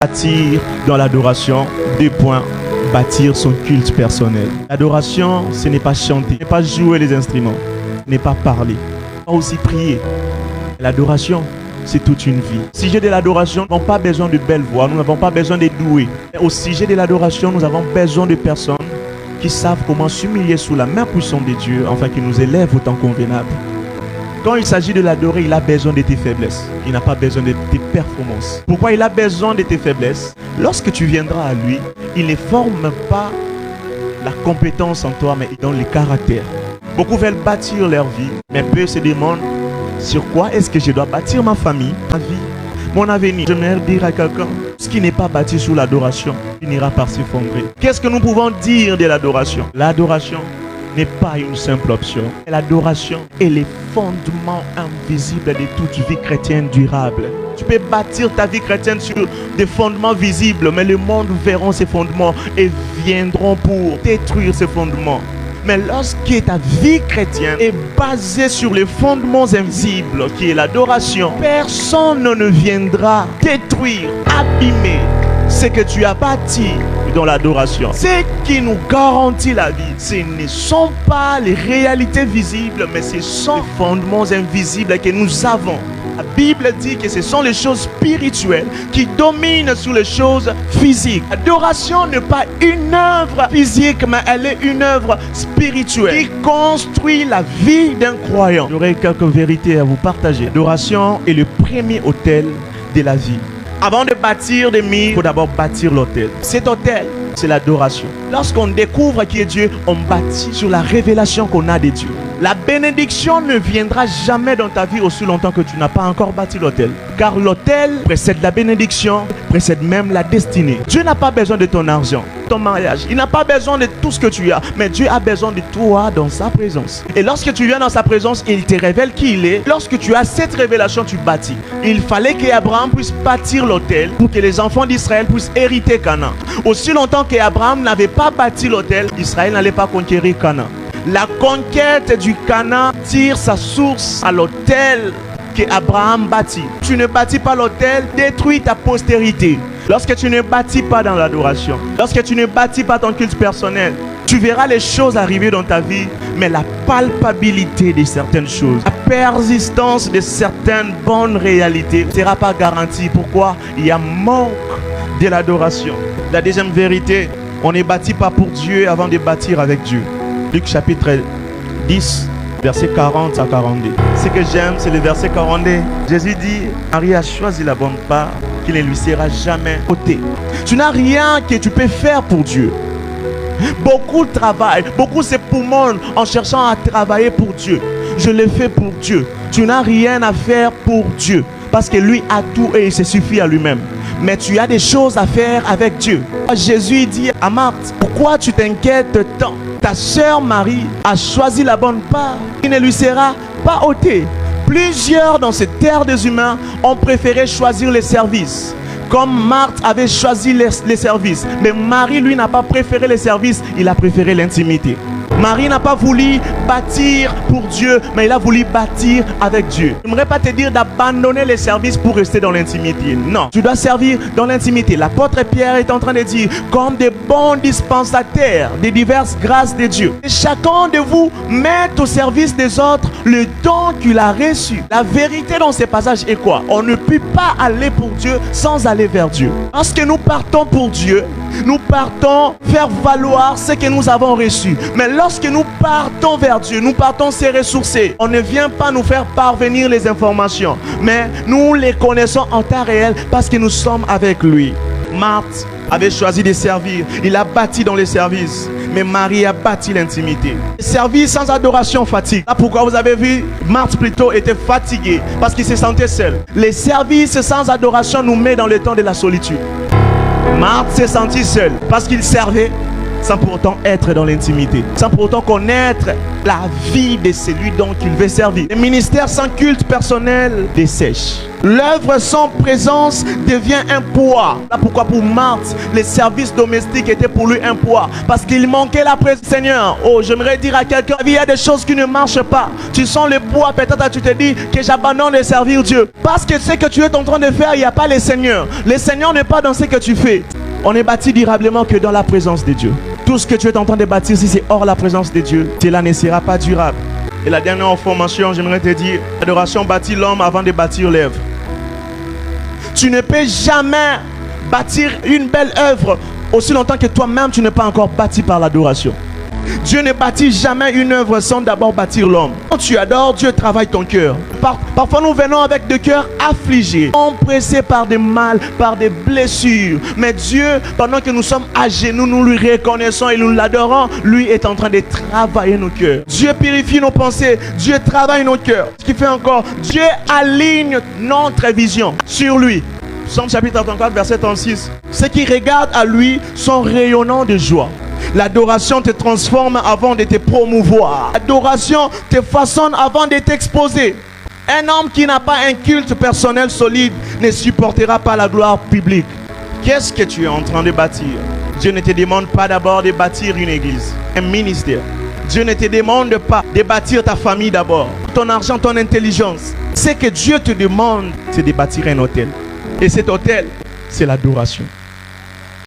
Bâtir dans l'adoration, 2 points. Bâtir son culte personnel. L'adoration, ce n'est pas chanter, ce n'est pas jouer les instruments, ce n'est pas parler, pas aussi prier. L'adoration, c'est toute une vie. Au sujet de l'adoration, nous n'avons pas besoin de belles voix, nous n'avons pas besoin de doués. Au sujet de l'adoration, nous avons besoin de personnes qui savent comment s'humilier sous la main puissante de Dieu, afin qu'il nous élève au temps convenable. Quand il s'agit de l'adorer, il a besoin de tes faiblesses. Il n'a pas besoin de tes performances. Pourquoi il a besoin de tes faiblesses? Lorsque tu viendras à lui, il ne forme pas la compétence en toi, mais il donne le caractère. Beaucoup veulent bâtir leur vie, mais peu se demandent sur quoi est-ce que je dois bâtir ma famille, ma vie, mon avenir. J'aimerais dire à quelqu'un, ce qui n'est pas bâti sur l'adoration finira par s'effondrer. Qu'est-ce que nous pouvons dire de l'adoration? L'adoration n'est pas une simple option. L'adoration est le fondement invisible de toute vie chrétienne durable. Tu peux bâtir ta vie chrétienne sur des fondements visibles, mais le monde verra ces fondements et viendront pour détruire ces fondements. Mais lorsque ta vie chrétienne est basée sur les fondements invisibles, qui est l'adoration, personne ne viendra détruire, abîmer ce que tu as bâti dans l'adoration. Ce qui nous garantit la vie, ce ne sont pas les réalités visibles, mais ce sont les fondements invisibles que nous avons. La Bible dit que ce sont les choses spirituelles qui dominent sur les choses physiques. L'adoration n'est pas une œuvre physique, mais elle est une œuvre spirituelle qui construit la vie d'un croyant. J'aurai quelques vérités à vous partager. L'adoration est le premier autel de la vie. Avant de bâtir des murs, il faut d'abord bâtir l'autel. Cet autel, c'est l'adoration. Lorsqu'on découvre qui est Dieu, on bâtit sur la révélation qu'on a de Dieu. La bénédiction ne viendra jamais dans ta vie aussi longtemps que tu n'as pas encore bâti l'autel. Car l'autel précède la bénédiction, précède même la destinée. Dieu n'a pas besoin de ton argent, ton mariage. Il n'a pas besoin de tout ce que tu as. Mais Dieu a besoin de toi dans sa présence. Et lorsque tu viens dans sa présence, il te révèle qui il est. Lorsque tu as cette révélation, tu bâtis. Il fallait qu'Abraham puisse bâtir l'autel pour que les enfants d'Israël puissent hériter Canaan. Aussi longtemps qu'Abraham n'avait pas bâti l'autel, Israël n'allait pas conquérir Canaan. La conquête du Canaan tire sa source à l'autel qu'Abraham bâtit. Tu ne bâtis pas l'autel, détruis ta postérité. Lorsque tu ne bâtis pas dans l'adoration, lorsque tu ne bâtis pas ton culte personnel, tu verras les choses arriver dans ta vie, mais la palpabilité de certaines choses, la persistance de certaines bonnes réalités ne sera pas garantie. Pourquoi? Il y a manque de l'adoration. La deuxième vérité, on ne bâtit pas pour Dieu avant de bâtir avec Dieu. Luc chapitre 10, verset 40 à 42. Ce que j'aime, c'est le verset 42. Jésus dit, Marie a choisi la bonne part qui ne lui sera jamais ôtée. Tu n'as rien que tu peux faire pour Dieu. Beaucoup travaillent, beaucoup se poumonnent en cherchant à travailler pour Dieu. Je le fais pour Dieu. Tu n'as rien à faire pour Dieu. Parce que lui a tout et il se suffit à lui-même. Mais tu as des choses à faire avec Dieu. Jésus dit à Marthe, pourquoi tu t'inquiètes tant? Ta sœur Marie a choisi la bonne part qui ne lui sera pas ôtée. Plusieurs dans cette terre des humains ont préféré choisir les services. Comme Marthe avait choisi les services. Mais Marie, lui, n'a pas préféré les services, il a préféré l'intimité. Marie n'a pas voulu bâtir pour Dieu, mais il a voulu bâtir avec Dieu. Je n'aimerais pas te dire d'abandonner les services pour rester dans l'intimité. Non, tu dois servir dans l'intimité. L'apôtre Pierre est en train de dire, comme des bons dispensataires des diverses grâces de Dieu. Et chacun de vous met au service des autres le don qu'il a reçu. La vérité dans ces passages est quoi? On ne peut pas aller pour Dieu sans aller vers Dieu. Lorsque nous partons pour Dieu, nous partons faire valoir ce que nous avons reçu. Mais lorsque nous partons vers Dieu, nous partons se ressourcer. On ne vient pas nous faire parvenir les informations, mais nous les connaissons en temps réel parce que nous sommes avec lui. Marthe avait choisi de servir. Il a bâti dans les services. Mais Marie a bâti l'intimité. Le service sans adoration fatigue. Là pourquoi vous avez vu, Marthe plutôt était fatiguée parce qu'il se sentait seul. Les services sans adoration nous met dans le temps de la solitude. Marthe s'est sentie seule parce qu'il servait, sans pour autant être dans l'intimité, sans pour autant connaître la vie de celui dont il veut servir. Le ministère sans culte personnel dessèche. L'œuvre sans présence devient un poids. Là pourquoi pour Marthe, les services domestiques étaient pour lui un poids. Parce qu'il manquait la présence. Seigneur, oh, j'aimerais dire à quelqu'un, il y a des choses qui ne marchent pas. Tu sens le poids, peut-être tu te dis que j'abandonne de servir Dieu. Parce que ce que tu es en train de faire, il n'y a pas le Seigneur. Le Seigneur n'est pas dans ce que tu fais. On est bâti durablement que dans la présence de Dieu. Tout ce que tu es en train de bâtir, si c'est hors la présence de Dieu, cela ne sera pas durable. Et la dernière information, j'aimerais te dire, l'adoration bâtit l'homme avant de bâtir l'œuvre. Tu ne peux jamais bâtir une belle œuvre aussi longtemps que toi-même tu n'es pas encore bâti par l'adoration. Dieu ne bâtit jamais une œuvre sans d'abord bâtir l'homme. Quand tu adores, Dieu travaille ton cœur. Parfois nous venons avec des cœurs affligés, oppressés par des mal, par des blessures. Mais Dieu, pendant que nous sommes à genoux, nous lui reconnaissons et nous l'adorons, lui est en train de travailler nos cœurs. Dieu purifie nos pensées, Dieu travaille nos cœurs. Ce qui fait encore, Dieu aligne notre vision sur lui. Psaume chapitre 34, verset 36. Ceux qui regardent à lui sont rayonnants de joie. L'adoration te transforme avant de te promouvoir. L'adoration te façonne avant de t'exposer. Un homme qui n'a pas un culte personnel solide ne supportera pas la gloire publique. Qu'est-ce que tu es en train de bâtir? Dieu ne te demande pas d'abord de bâtir une église, un ministère. Dieu ne te demande pas de bâtir ta famille d'abord, ton argent, ton intelligence. Ce que Dieu te demande, c'est de bâtir un hôtel. Et cet hôtel, c'est l'adoration.